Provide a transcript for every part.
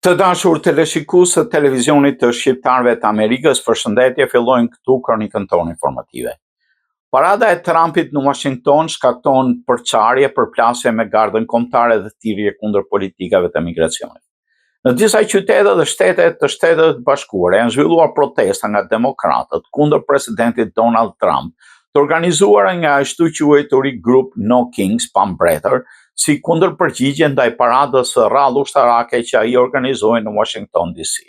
Të dashur teleshikues të televizionit të shqiptarëve të Amerikës, përshëndetje, fillojnë këtu kronikën tonë informative. Parada e Trumpit në Washington shkakton përçarje, përplasje me gardën kombëtare dhe thirrje kundër politikave të migracionit. Në disa qytete dhe shtete të Shtetit të Bashkuara janë zhvilluar protesta nga demokratët kundër presidentit Donald Trump, të organizuara nga ashtu quajturi grup No Kings pa mbretër, si kundër përgjigje ndaj paradës së rrallë ushtarake që ai organizoi në Washington DC.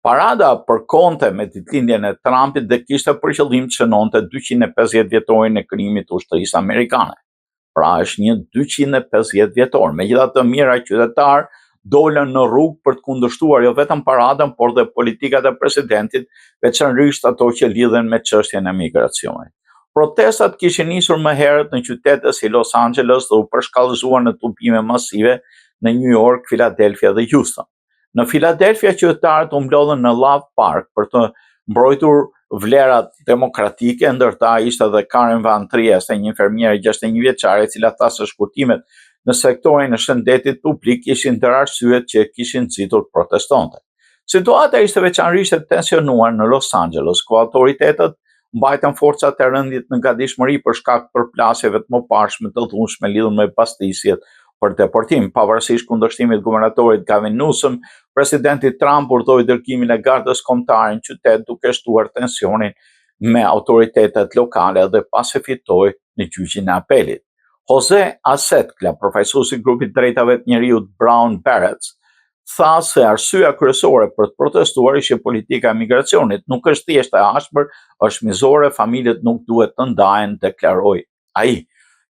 Parada përkonte me ditëlindjen e Trumpit dhe kishte për qëllim të shënonte 250 vjetorin e krijimit të ushtrisë amerikane. Pra është një 250 vjetor. Megjithatë, mijëra qytetar dolën në rrugë për të kundërshtuar jo vetëm paradën, por dhe politikat e presidentit, veçanërisht ato që lidhen me çështjen e migracionit. Protestat kishin nisur më herët në qytete si Los Angeles dhe u përshkallëzuar në tubime masive në New York, Philadelphia dhe Houston. Në Philadelphia, qytetarët u mblodhen në Love Park për të mbrojtur vlerat demokratike, ndërta ishte edhe Karen Van Trieste, një infermiere 61 vjeçare, e cila tha se shkurtimet në sektorin e shëndetit publik ishin ndër arsyet që kishin nxitur protestantët. Situata ishte veçanërisht e tensionuar në Los Angeles, ku autoritetet mbajtën forcat e rëndit në gatishmëri për shkak të përplasjeve të mëparshme të dhunshme lidhur me pastisjet për deportim. Pavarësisht kundërshtimit të guvernatorit Gavin Newsom, presidenti Trump urdhoi dërgimin e gardës kombëtare në qytet, duke shtuar tensionin me autoritetet lokale dhe pasi fitoi në gjyqin e apelit. Jose Acetkla, përfaqësuesi i grupit drejtave të njerëzit Brown Berets, tha se arsyeja kryesore për të protestuar ishte politika e migracionit, nuk është thjesht e ashpër, është mizore, familjet nuk duhet të ndahen, deklaroi ai.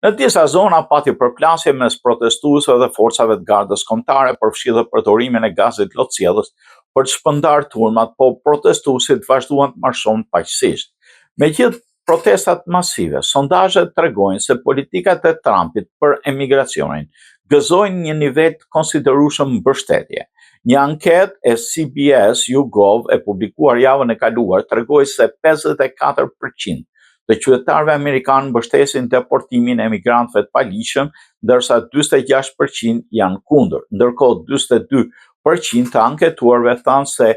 Në disa zona pati përplasje mes protestuesve dhe forcave të gardës kombëtare, përfshi dhe përdorimin e gazit lotësiellës për të shpërndarë turmat, po protestuesit vazhduan të marshojnë paqësisht. Megjithë protestat masive, sondazhet tregojnë se politikat e Trumpit për emigracionin gëzojnë një nivel të konsiderueshëm mbështetje. Një anketë e CBS YouGov e publikuar javën e kaluar tregoi se 54% të qytetarëve amerikanë mbështesin deportimin e emigrantëve të paligjshëm, ndërsa 46% janë kundër. Ndërkohë 42% të anketuarve thanë se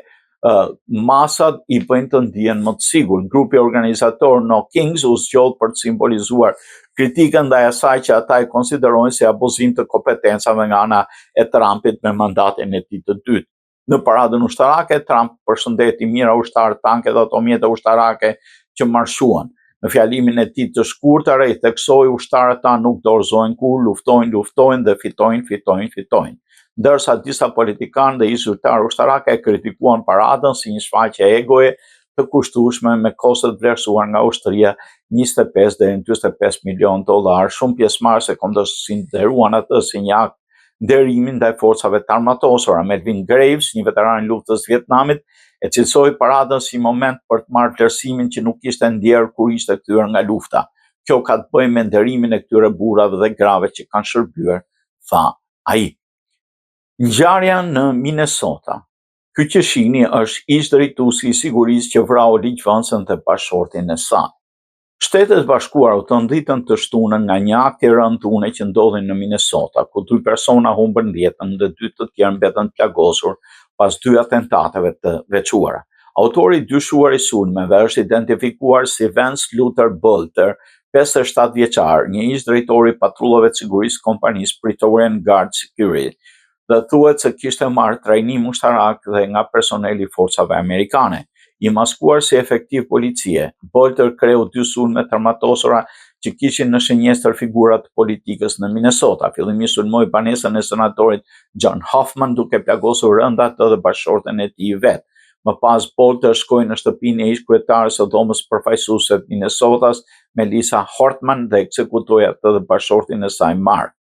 masat i bëjnë të ndihen më të sigurt. Grupi organizator No Kings u zgjodh për të simbolizuar kritikën ndaj asaj që ata e konsiderojnë si abuzim të kompetencave nga ana e Trumpit me mandatin e tij të dytë. Në paradën ushtarake, Trump përshëndeti mijëra ushtarë, tanke dhe automjete ushtarake që marshuan. Në fjalimin e tij të shkurtër, ai theksoi ushtarët ta nuk dorëzohen kur, luftojnë dhe fitojnë. Ndërsa disa politikanë dhe zyrtarë ushtarake e kritikuan paradën si një shfaqje egoje të kushtueshme me kosto të vlerësuar nga ushtria 25 deri në 45 milion dollar. Shumë pjesëmarrëse konsideruan atë si një akt nderimi ndaj forcave të armatosura. Melvin Graves, një veteran i luftës së Vietnamit, e cilësoi paradën si moment për të marrë vlerësimin që nuk ishte ndjerë kur ishte kthyer nga lufta. Kjo ka të bëjë me nderimin e këtyre burrave dhe grave që kanë shërbyer, tha ai. Ngjarja në Minnesota. Ky që shihni është ish drejtuesi i sigurisë që vrau ligjvënësën dhe bashortin e saj. Shtetet e Bashkuara u të ndritën të shtunën nga një akt i rënd dhune që ndodhi në Minnesota, ku 2 persona humbën jetën dhe 2 të tjerë mbetën të plagosur pas 2 atentateve të veçuara. Autori i dyshuar i sulmeve është identifikuar si Vance Luther Bolter, 57 vjeçar, një ish drejtori i patrullave të sigurisë kompanisë Praetorian Guard Security, dhe thuhet se kishte marrë trajnim ushtarak dhe nga personeli i forcave amerikane. I maskuar si efektiv policie, Bolter kreu 2 sulme të armatosura që kishin në shënjestër figura të politikës në Minnesota. Fillimisht sulmoi banesën e senatorit John Hoffman, duke plagosur rënd atë dhe bashorten e tij vet. Më pas, Bolter shkoi në shtëpinë e ish-kryetares së dhomës përfaqësuese të Minnesotas, Melissa Hortman, dhe ekzekutoi atë dhe bashortin e saj Mark.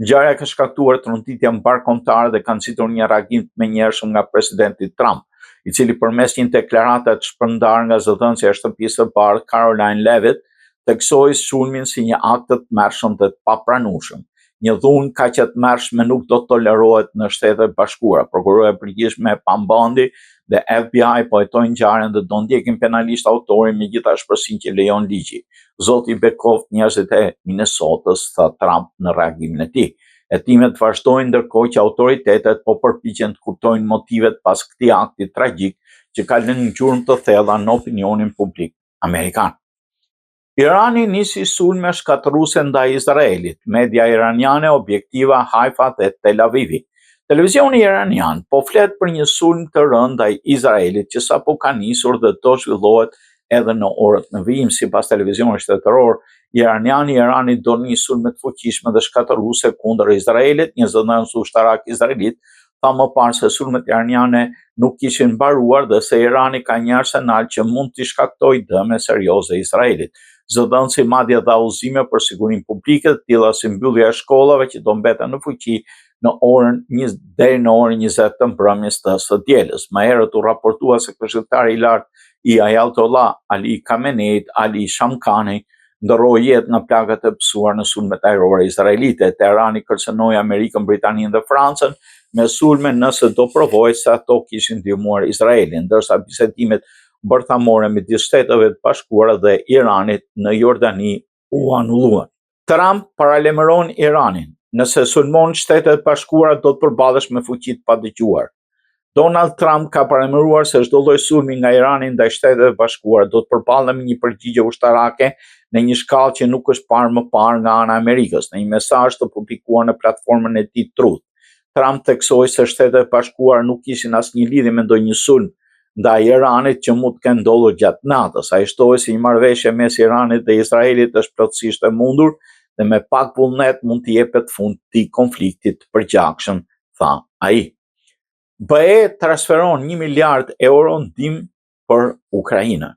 Ngjarja ka shkaktuar tronitje mbarkombëtare dhe ka nxitur një reagim të menjëhershëm nga presidenti Trump, i cili përmes një deklarate të shpërndarë nga zëdhënësja e shtëpisë së bardhë Caroline Leavitt, theksoi sulmin si një akt të tmerrshëm dhe të papranueshëm. Një dhunë kaq e tmerrshme nuk do të tolerohet në Shtetet e Bashkuara. Prokuroria e përgjithshme e Pambandi dhe FBI po hetojnë ngjarjen dhe do ndjekin penalisht autorin me gjitha shpërsinë që lejon ligji. Zoti bekoft njerëzit e Minnesotës, tha Trump në reagimin e tij. Hetimet vazhdojnë ndërkohë që autoritetet po përpiqen të kuptojnë motivet pas këtij akti tragjik që ka lënë gjurmë të thella në opinionin publik amerikan. Irani nisi sulme shkatërruese ndaj Izraelit, media iraniane objektiva Haifa dhe Tel Avivi. Televizioni iranian po flet për një sulm të rënd ndaj Izraelit që sapo ka nisur dhe do zhvillohet edhe në orët në vijim. Sipas televizionit shtetëror iranian, Irani do nis sulme të fuqishme dhe shkatërruese kundër Izraelit. Një zëdhënës ushtarak izraelit tha më parë se sulmet iraniane nuk kishin mbaruar dhe se Irani ka një arsenal që mund t'i shkaktojë dëme serioze Izraelit. Zëdhënësi madje dha udhëzime për sigurinë publike, të tilla si mbyllja e shkollave që do mbeten në fuqi deri në orën 20 të mbrëmjes të së dielës. Më herët u raportua se këshilltari i lartë i Ayatollah Ali Khameneit, Ali Shamkhani, ndërroi jetë nga plagët e pësuar në sulmet ajrore izraelite. Teherani kërcënoi Amerikën, Britaninë dhe Francën me sulme nëse do provojë se ato kishin ndihmuar Izraelin, ndërsa bisedimet bërthamore midis Shteteve të Bashkuara dhe Iranit në Jordani u anulluan. Trump paralajmëron Iranin: nëse sulmon Shtetet e Bashkuara do të përballesh me fuqi të padëgjuar. Donald Trump ka paralajmëruar se çdo lloj sulmi nga Irani ndaj Shteteve të Bashkuara do të përballet me një përgjigje ushtarake në një shkallë që nuk është parë më parë nga ana e Amerikës. Në një mesazh të publikuar në platformën e tij Truth, Trump theksoi se Shtetet e Bashkuara nuk kishin asnjë lidhje me ndonjë sulm ndaj Iranit që mund të kenë ndodhur gjatë natës. Ai shtoi se një marrëveshje mes Iranit dhe Izraelit është plotësisht e mundur dhe me pak vullnet mund të jepet fund këtij konflikti të përgjithshëm, tha ai. BE transferon 1 miliard euro ndihmë për Ukrainën.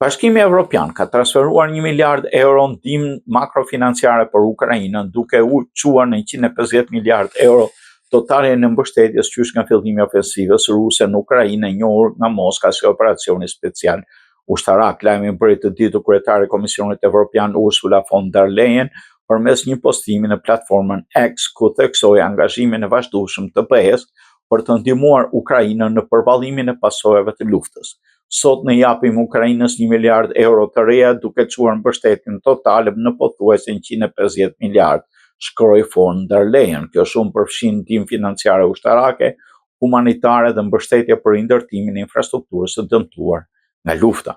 Bashkimi Evropian ka transferuar 1 miliard euro ndihmë makrofinanciare për Ukrainën, duke u çuar në 150 miliard euro totalin e mbështetjes qysh nga fillimi i ofensivës ruse në Ukrainë, e njohur nga Moska si operacioni special ushtarak. Lajmin bëri të ditur kryetari i Komisionit Evropian Ursula von der Leyen përmes një postimi në platformën X, ku theksoi angazhimin e vazhdueshëm të BE-s për të ndihmuar Ukrainën në përballimin e pasojave të luftës. Sot ne japim Ukrainës 1 miliard euro të reja, duke çuar mbështetjen totale në pothuajse 150 miliard, shkroi von der Leyen. Kjo shumë përfshin ndihmë financiare ushtarake, humanitare dhe mbështetje për ndërtimin e infrastrukturës së dëmtuar nga lufta.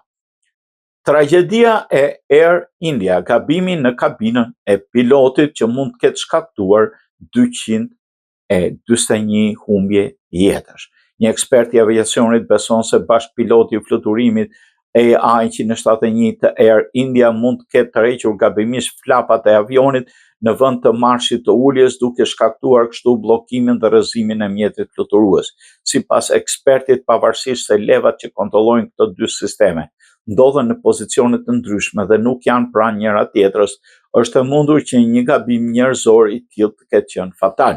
Tragjedia e Air India, gabimi në kabinën e pilotit që mund të ketë shkaktuar 241 humbje jetësh. Një ekspert i aviacionit beson se bashkëpiloti i fluturimit AI-171 të Air India mund të ketë tërhequr gabimisht flapat e avionit në vend të marshit të uljes, duke shkaktuar kështu bllokimin dhe rrëzimin e mjetit fluturues. Sipas ekspertit, pavarësisht se levat që kontrollojnë këto dy sisteme ndodhen në pozicione të ndryshme dhe nuk janë pranë njëra tjetrës, është e mundur që një gabim njerëzor i tillë të ketë qenë fatal.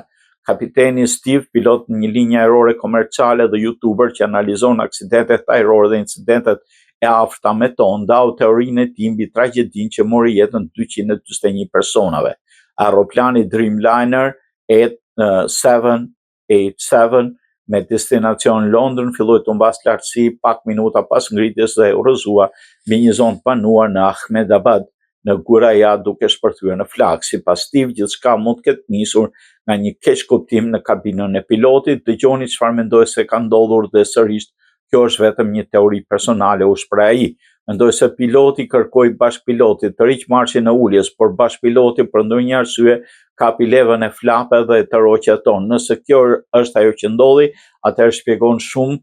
Kapiteni Steve, pilot në një linjë ajrore komerciale dhe youtuber që analizon aksidentet ajrore dhe incidentet e afërta me to, ndau teorinë e tij mbi tragjedinë që mori jetën 241 personave. Aeroplani Dreamliner 787 me destinacion Londër filloi të mbas lartësi pak minuta pas ngritjes dhe u rrëzua mbi një zonë të banuar në Ahmedabad, në Guraya, duke shpërthyer në flak. Sipas Steve, gjithçka mund të ketë nisur nga një keq kuptim në kabinën e pilotit. Dëgjoni çfarë mendoj se ka ndodhur dhe sërish, kjo është vetëm një teori personale, u shpreh ai. Mendoj se piloti kërkoi bashkëpilotit të riq marshin e uljes, por bashkëpiloti për ndonjë arsye kapi levën e flapeve dhe të roqe ato. Nëse kjo është ajo që ndodhi, atëherë shpjegon shumë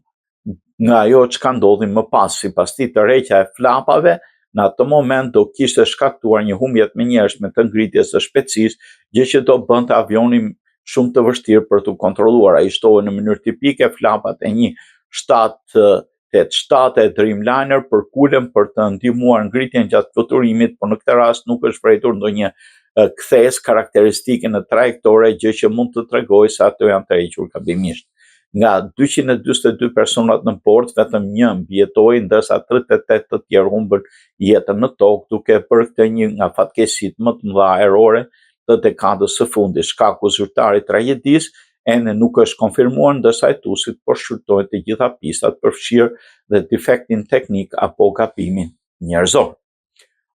nga ajo çka ndodhi më pas. Sipas tij, tërheqja e flapave në atë moment do kishte shkaktuar një humbje të menjëhershme të ngritjes së shpejtësisë, gjë që do bënte avionin shumë të vështirë për të kontrolluar. Ai shtoi në mënyrë tipike flapat e një 787 e Dreamliner për kulën për të ndihmuar ngritjen gjatë fluturimit, por në këtë rast nuk është vërejtur ndonjë kthes karakteristike në trajektore, gjë që mund të tregojë se ato janë tërhequr gabimisht. Nga 242 personat në bord, vetëm një mbijetoi, ndërsa 38 të tjerë humbën jetën në tokë, duke bërë këtë një nga fatkeqësitë më të mëdha ajrore të dekadës së fundit. Shkaku zyrtar i tragjedisë ende nuk është konfirmuar, ndërsa hetuesit po shfryttojnë të gjitha pistat përfshirë dhe defektin teknik apo gabimin njerëzor.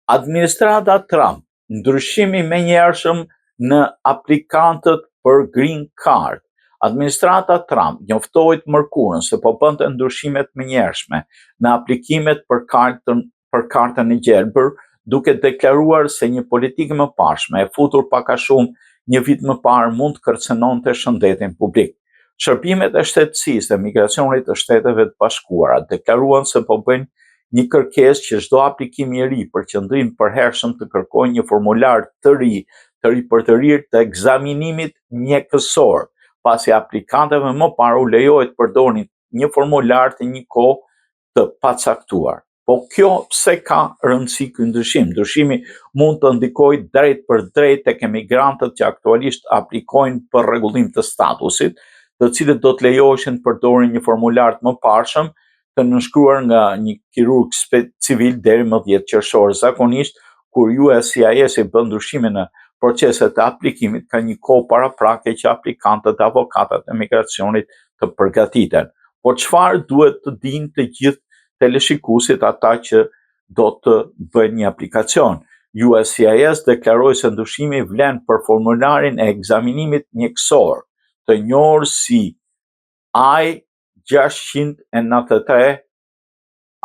Administrata Trump, ndryshimi menjëhershëm në aplikantët për Green Card. Administrata Trump njoftoi të mërkurën se po bënte ndryshimet menjëhershme në aplikimet për kartën e gjelbër, duke deklaruar se një politikë më pashme e futur pak a shumë një vit më parë mund të kërcënonte shëndetin publik. Shërbimet e shtetësisë dhe migracionit të Shteteve të Bashkuara deklaruan se po bëjnë një kërkesë që çdo aplikim i ri për qëndrim përhershëm të kërkojë një formular të ri për të rirë të ekzaminimit mjekësor, pasi aplikantëve më parë u lejohet të përdorin një formular të një kohë të pacaktuar. Po kjo pse ka rëndësi ky ndryshim? Ndryshimi mund të ndikojë drejt për drejt tek emigrantët që aktualisht aplikojnë për rregullim të statusit, të cilët do të lejoheshin të përdorin një formular të mëparshëm të nënshkruar nga një kirurg civil deri më 10 qershor. Zakonisht, kur USCIS i bën ndryshime në proceset të aplikimit, ka një kohë paraprake që aplikantët, avokatët e migracionit të përgatiten. Po çfarë duhet të dinë të gjithë teleshikuesit, ata që do të bëjnë një aplikacion? USCIS deklaroi se ndryshimi vlen për formularin e ekzaminimit mjekësor, të njohur si I-693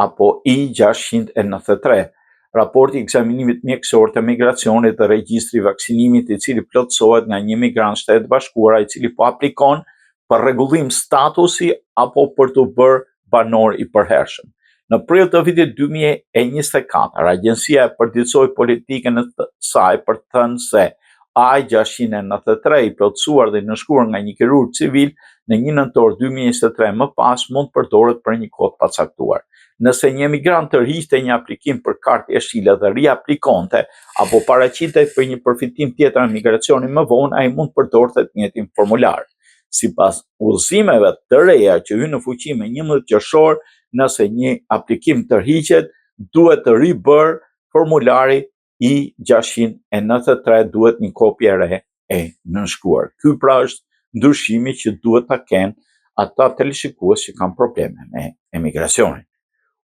apo I-693. Raporti i ekzaminimit mjekësor të migracionit dhe regjistri i vaksinimit, i cili plotësohet nga një emigrant Shtetet Bashkuara i cili po aplikon për rregullim statusi apo për të bërë banor i përhershëm. Në prill të vitit 2024, agjencia e përditësoi politikën e saj për të thënë se I-693 i plotësuar dhe nënshkruar nga një kirurg civil në 1 nëntor 2023 më pas mund përdoret për një kohë të pacaktuar. Nëse një emigrant tërhiqte një aplikim për kartë jeshile dhe riaplikonte apo paraqitej për një përfitim tjetër në migracioni më vonë, ai mund përdorte të njëjtin formular. Sipas udhëzimeve të reja që hyn në fuqi me 11 qershor, nëse një aplikim tërhiqet, duhet të ribër formulari I-693, duhet një kopje e re e nënshkruar. Ky pra është ndryshimi që duhet ta kenë ata teleshikues që kanë probleme me emigracionin.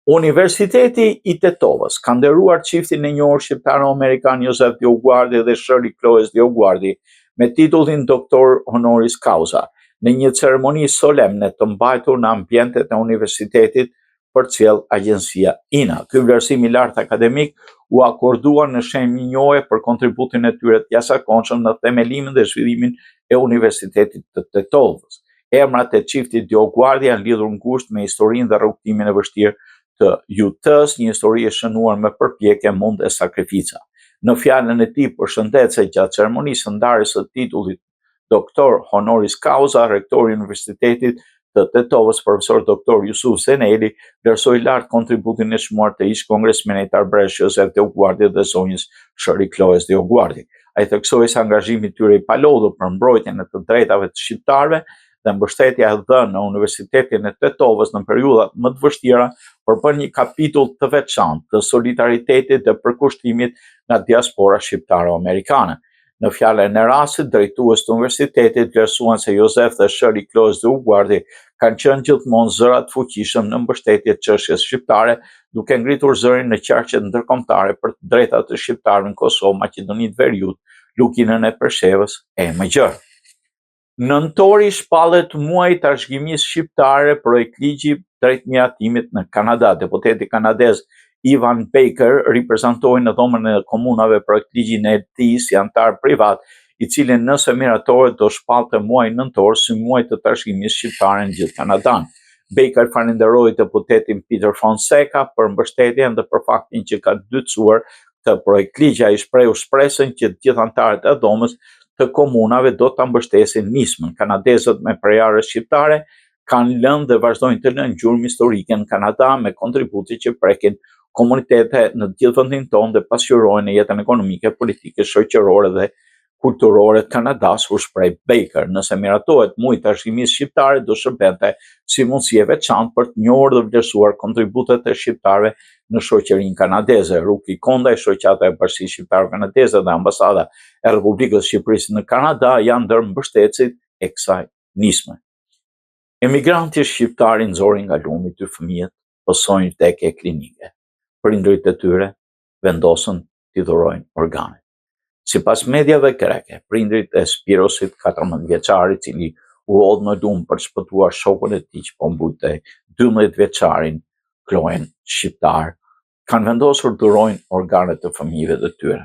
Universiteti i Tetovës ka nderuar çiftin e njohur shqiptaro-amerikan Josef Dioguardi dhe Shirley Chloe Dioguardi me titullin doktor honoris causa në një ceremoni solemne të mbajtur në ambientet e universitetit për cilë agjencia INA. Ky vlerësim i lartë akademik u akordua në shenjë njohje për kontributin e tyre të jashtëzakonshëm në themelimin dhe zhvillimin e Universitetit të Tetovës. Emrat e çiftit Dioguardi janë lidhur ngushtë me historinë dhe rrugtimin e vështirë të UT-s, një histori e shënuar me përpjekje, mund e sakrifica. Në fjalën e tij përshëndetse gjatë ceremonisë së ndarjes së titullit doktor honoris causa, rektori i Universitetit të Tetovës, profesor doktor Jusuf Zeneli, vlerësoi lart kontributin e çmuar të ish kongresmenit Arbresh Josef Dioguardi dhe zonjës Shirley Chloe Dioguardi. Ai theksoi se angazhimi i tyre i palodhur për mbrojtjen e të drejtave të shqiptarëve dhe mbështetja e dhënë në Universitetin e Tetovës në periudhat më të vështira përbën një kapitull të veçantë të solidaritetit dhe përkushtimit nga diaspora shqiptaro-amerikane. Në fjalën e rastit, drejtues të universitetit vlerësuan se Josef dhe Shirley Chloe Dioguardi kanë qenë gjithmonë zëra të fuqishëm në mbështetje të çështjes shqiptare, duke ngritur zërin në qarqet ndërkombëtare për të drejtat të shqiptarëve në Kosovë, Maqedoninë e Veriut, Lukinën e Preshevës e më gjërë. Nëntori shpallet muaji i trashëgimisë shqiptare projekt ligji drejt miratimit në Kanada. Deputeti kanadez Ivan Baker reprezentoi në Dhomën e Komunave projekt ligjin e tij si antar privat, i cili nëse miratohet do shpallte muajin nëntor si muaj të trashëgimisë shqiptare në gjithë Kanadan. Baker falenderoi deputetin Peter Fonseca për mbështetjen dhe për faktin që ka dytësuar këtë projekt ligj. Ai shprehu shpresën që të gjithë antarët e Dhomës të komunave do ta mbështesin nismën. Kanadezët me prejare shqiptare kanë lënë dhe vazhdojnë të lënë gjurmë historike në Kanada me kontributi që prekin komunitete në gjithë vendin tonë dhe pasqyrojnë në jetën ekonomike, politike, shoqërore dhe kulturore të Kanadas, u shpreh Baker. Nëse miratohet muaji i trashëgimisë shqiptare, do shërbente si mundësi e veçantë për të njohur dhe vlerësuar kontributet e shqiptarëve në shoqërinë kanadeze. Ruki Konda, shoqata e Bashkisë Shqiptare-Kanadeze dhe ambasada e Republikës Shqipërisë në Kanada janë ndër mbështetësit e kësaj nisme. Emigranti shqiptar nxori nga lumi 2 fëmijët, pësojnë vdekje klinike. Prindërit e tyre vendosën t'i dhurojnë organet. Sipas mediave greke, prindrit e Spirosit, 14 vjeçari, i cili u hodh në lumë për të shpëtuar shokun e tij që po mbujtej 12 vjeçarin Kloen shqiptar, kanë vendosur durojnë organet të fëmijëve të tyre.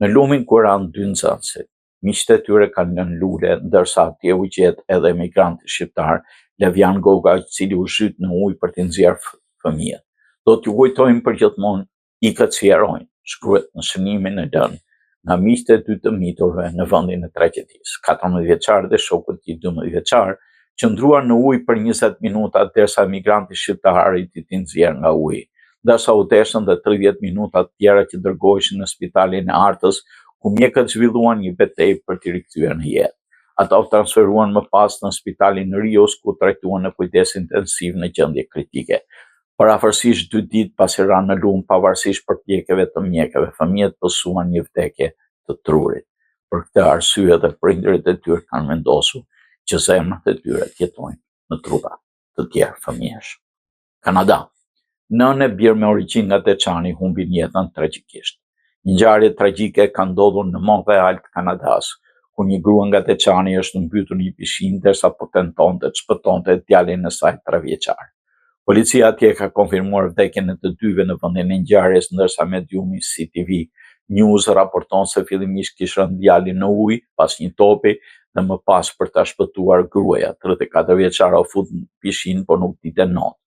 Në lumin ku ranë 2 nxënësit, miqtë e tyre kanë lënë lule, ndërsa atje u gjet edhe emigranti shqiptar Levian Goga, i cili u zhyt në ujë për të nxjerrë fëmijët. Do t'ju kujtojmë përgjithmonë ikët si herojnë, shkruhet në shënimin e lënë nga miqtë e 2 të miturve në vendin e tragjedisë. 14 vjeçar dhe shoku i tij 12 vjeçar qëndruan në ujë për 20 minuta derisa emigranti shqiptar arriti t'i nxjerrë nga uji, ndërsa u deshën dhe 30 minuta të tjera që dërgoheshin në spitalin e Artës, ku mjekët zhvilluan një betejë për t'i rikthyer në jetë. Ata u transferuan më pas në spitalin në Rios, ku trajtuan në kujdes intensiv në gjendje kritike. Për afërsisht 2 ditë pasi ranë në lumë, pavarësisht përpjekjeve të mjekëve, fëmijët pësuan një vdekje të trurit. Për këtë arsye dhe prindërit e tyre kanë vendosur që zemrat e tyre të jetojnë në trupa të tjerë fëmijësh. Kanada. Nënë e birë me origjinë nga Deçani humbin jetën tragjikisht. Një ngjarje tragjike ka ndodhur në Montreal të Kanadas, ku një grua nga Deçani është mbytur në një pishinë derisa po tentonte të shpëtonte djalin e saj 3 vjeçar. Policia atje ka konfirmuar vdekjen e të dyve në vendin e ngjarjes, ndërsa mediumi CTV News raporton se fillimisht kishte rënë djalin në ujë pas një topi dhe më pas për ta shpëtuar gruaja, 34 vjeçare, u fut në pishinë por nuk dinte not.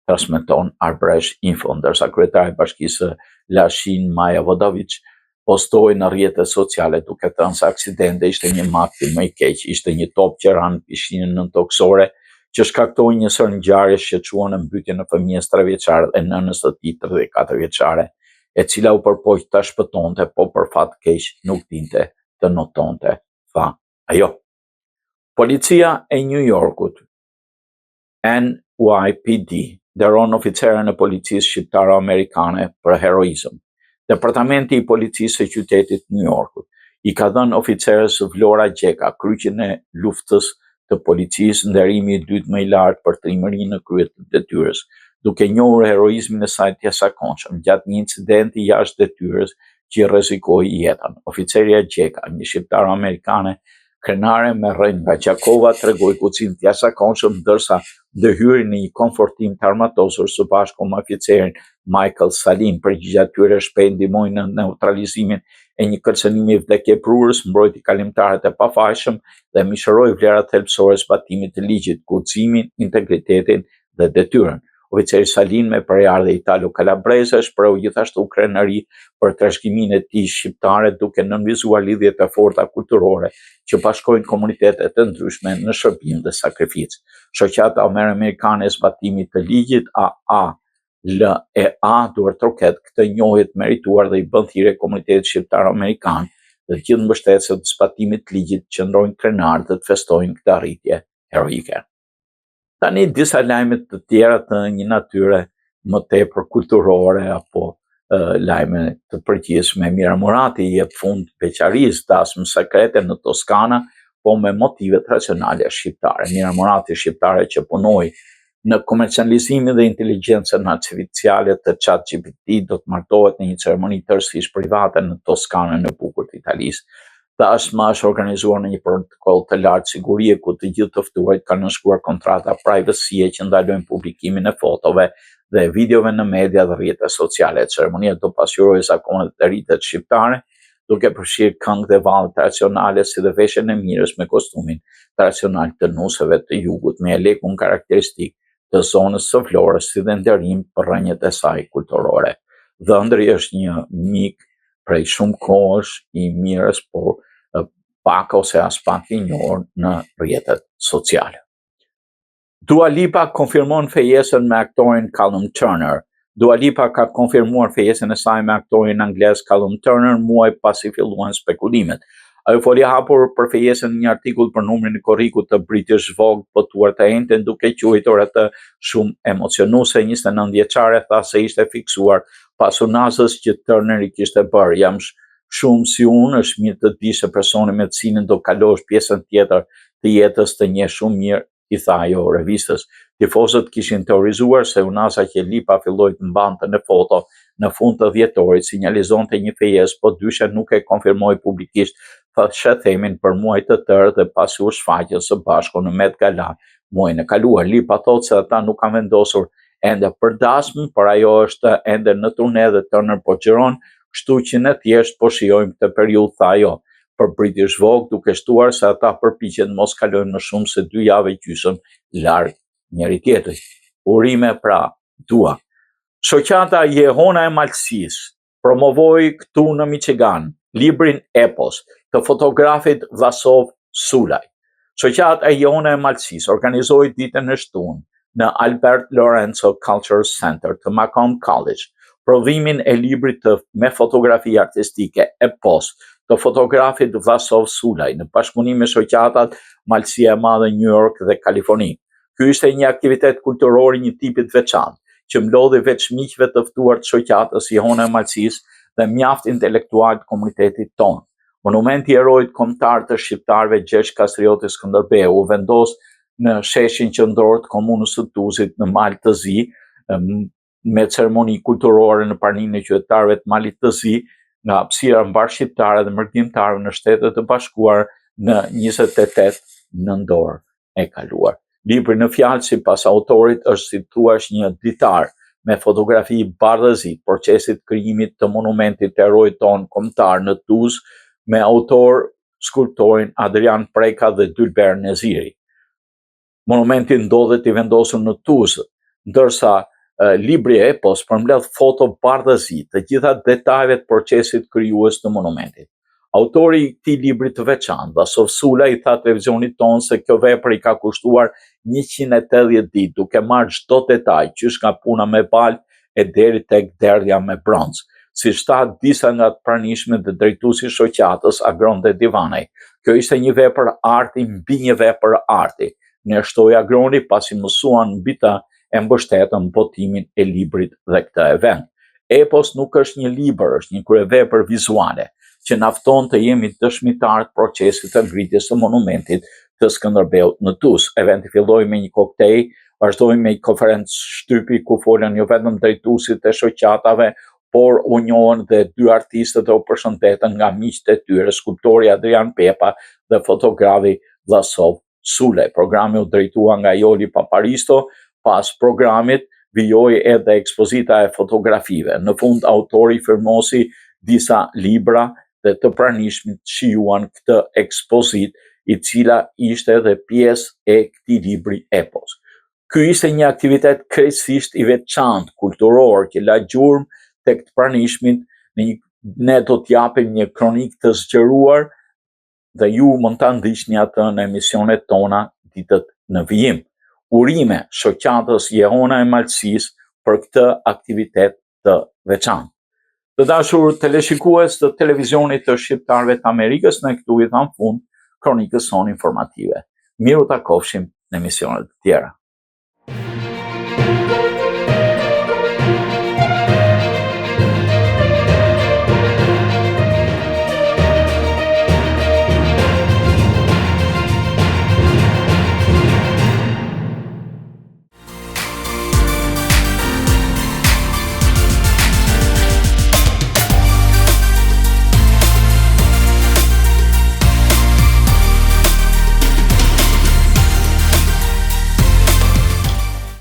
Transmeton Arbresh Info, ndërsa kryetari i bashkisë Lashin Maja Vodovic postoi në rrjetet sociale duke thënë se aksidenti ishte një makti më i keq, ishte një top që ranë në pishinën nëntoksore që shkaktoi një sër ngjarjesh që çuan në mbytjen e fëmijës 3 vjeçare dhe nënës së tij 34 vjeçare, e cila u përpoq ta shpëtonte, po për fat keq nuk dinte të notonte, tha ajo. Policia e New Yorkut, NYPD, nderon oficerën e policisë shqiptare-amerikane për heroizëm. Departamenti i policisë së qytetit New Yorkut i ka dhënë oficerës Vlora Gjeka kryqin e luftës të policisë, nderimi i dytë më i lartë për trimëri në krye të detyrës, duke njohur heroizmin e saj të jashtëzakonshëm gjatë një incidenti jashtë detyrës që i rrezikoi jetën. Oficerja Gjeka, një shqiptare-amerikane krenare me rënë nga Gjakova, tregoi kucin të jashtëzakonshëm ndërsa ndërhyri në një konfortim të armatosur së bashku me oficerin Michael Salin. Përgjigjja e tyre shpejt ndihmoi në neutralizimin e një kërcënimi vdekjeprurës, mbrojti kalimtarët e pafajshëm dhe mishëroi vlerat thelbësore zbatimit të ligjit, guximin, integritetin dhe detyrën. Oficeri Salin, me përjardhje italo-kalabreze, shpreu gjithashtu krenari për trashëgiminë e tij shqiptare, duke nënvizuar lidhjet e forta kulturore që bashkojnë komunitetet e ndryshme në shërbim dhe sakrificë. Shoqata amerikane e zbatimit të ligjit AALEA duhet troket këtë njohje të merituar dhe i bën thirrje komunitetit shqiptar amerikan dhe gjithë mbështetësve të zbatimit të ligjit që qëndrojnë krenar dhe të festojnë këtë arritje heroike. Tani disa lajme të tjera të një natyre më tepër kulturore apo lajme të përgjithshme. Mira Murati jep fund beqarisë, dasmë sekrete në Toskana, po me motive tradicionale shqiptare. Mira Murati, shqiptare që punoi në komercializimin dhe inteligjencën artificiale të ChatGPT, do të martohet në një ceremoni tërësisht private në Toskanën e bukur të Italisë. Tashmë është organizuar në një protokoll të lartë sigurie ku të gjithë të ftuarit kanë nënshkruar kontrata privacy që ndalojnë publikimin e fotove dhe videove në media dhe rrjetet sociale. Ceremonia do pasqyrojë zakonet e rritet shqiptare, duke përfshirë këngë dhe valle tradicionale si dhe veshjen e mirës me kostumin tradicional të nuseve të jugut, me elekun karakteristik të zonës së Florës, si dhe nderim për rrënjët e saj kulturore. Dhëndri është një mik prej shumë kohësh i mirës, por pak ose as pak i njohur në rrjetet sociale. Dua Lipa konfirmon fejesën me aktorin Callum Turner. Dua Lipa ka konfirmuar fejesën e saj me aktorin anglez Callum Turner muaj pasi filluan spekulimet. Ajo foli hapur për fejesën një artikull për numrin e korrikut të British Vogue botuar të njëjtën, duke quajtur atë shumë emocionuese. 29 vjeçare tha se ishte fiksuar pas unazës që Turner i kishte bërë. Jam shumë si unë, është mirë të di se personi me të cilin do kalosh pjesën tjetër të jetës të njeh shumë mirë, i tha ajo revistës. Tifozët kishin teorizuar se unaza që Lipa filloi të mbante në foto në fund të dhjetorit sinjalizonte një fejes, po dyshe nuk e konfirmoi publikisht themin për muaj të tërë dhe pasi u shfaqën së bashku në Met Gala muajin e kaluar. Lipa thotë se ata nuk kanë vendosur ende për dasmë, por ajo është ende në turne dhe Turner po xhiron, kështu që ne thjesht po shijojmë këtë periudhë, tha ajo për British Vogue, duke shtuar se ata përpiqen mos kalojnë më shumë se 2 javë gjysmë larg njëri tjetrit. Urime pra dua. Shoqata Jehona e Malësisë promovoi këtu në Michigan librin Epos të fotografit Vlasov Sulaj. Shoqata Jehona e Malësisë organizoi ditën e shtunë në Albert Lorenzo Cultural Center të Macomb College prodhimin e librit me fotografi artistike Epos të fotografit Vlasov Sulaj në bashkëpunim me shoqatat Malësia e Madhe New York dhe Kaliforni. Ky ishte një aktivitet kulturor i një tipi të veçantë, që mlodhi veç miqve të ftuar të shoqatës Jehona e Malësisë dhe mjaft intelektual të komunitetit tonë. Monumenti i herojit kombëtar të shqiptarëve Gjergj Kastrioti Skënderbeu u vendos në sheshin qendror të komunës së Tuzit në Mal të Zi, me ceremoni kulturore në praninë e qytetarëve të Malit të Zi, nga hapësira mbar shqiptare dhe mërgjimtare në Shtetet e Bashkuara në 28 nëntor e kaluar. Libri në fjalë sipas autorit është si thua një ditar me fotografi bardhëzi procesit krijimit të monumentit të herojit ton kombëtar në Tuzë, me autor skulptorin Adrian Preka dhe Dylber Neziri. Monumenti ndodhet i vendosur në Tuzë, ndërsa libri Epos përmbledh foto bardhëzi të gjitha detajeve të procesit krijues të monumentit. Autori i këtij libri të veçantë, Vlasov Sulaj, i tha televizionit tonë se kjo vepër i ka kushtuar 180 ditë, duke marrë çdo detaj, qysh nga puna me balë e deri tek derdhja me bronz. Siç tha disa nga të pranishmit dhe drejtuesi i shoqatës Agronde Divanej, kjo ishte një vepër arti mbi një vepër arti. Ne shtoi Agroni pasi mësuan mbi të e mbështetën botimin e librit dhe këtë event. Epos nuk është një libër, është një kryevepër vizuale, që na fton të jemi dëshmitar të procesit të ngritjes së monumentit të Skënderbeut në Tuzë. Eventi filloi me një koktej, vazhdoi me një konferencë shtypi ku folën jo vetëm drejtuesit e shoqatave, por u njohën dhe 2 artistët e u përshëndetën nga miqtë e tyre, skulptori Adrian Pepa dhe fotografi Vlasov Sulaj. Programi u drejtua nga Joli Paparisto, pas programit vijoi edhe ekspozita e fotografive. Në fund autori firmosi disa libra dhe të pranishmit shijuan këtë ekspozit, i cila ishte edhe pjesë e këtij libri Epos. Ky ishte një aktivitet krejtësisht i veçantë kulturor që la gjurmë tek të pranishmit, ne do t'japim një kronik të zgjeruar dhe ju mund ta ndiqni atë në emisionet tona ditët në vijim. Urime shoqatës Jehona e Malësisë për këtë aktivitet të veçantë. Të dashur teleshikues të televizionit të shqiptarëve të Amerikës, ne këtu i tham fund kronikës sonë informative. Miru takofshim në emisionet të tjera.